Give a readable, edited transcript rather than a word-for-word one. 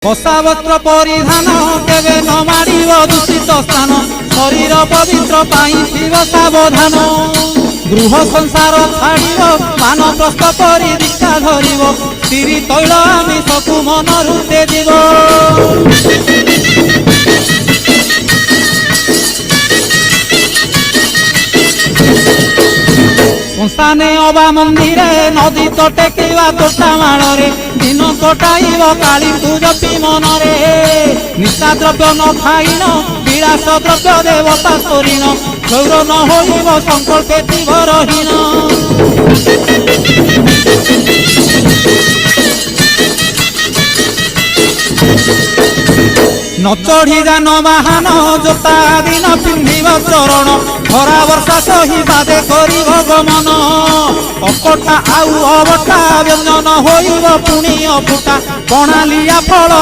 कषा वस्त्र परिधान केवे न माड़िब दूषित स्थान शरीर पवित्र पाई थिब सावधान गृह संसार छाड़िब मान प्रस्थ करी दीक्षा धरिब स्त्री तैल आमिषकु मनरु तेजिब संस्थाने अबा मंदिरे नदी तटे किवा तोटा माड़े दिन कटाइब काली जपी मनरे निशा द्रव्य न खाइन विलास द्रव्य देवता सोरीन गौर न होइब संकल्पे तीवरहीन न चढ़ी जान वाहन जोता दिन पिंधिब चरण खरा वर्षा सही बादे करिब गमन अकटा आउ अबटा व्यंजन होइब पुणी अफुटा प्रणालिया फल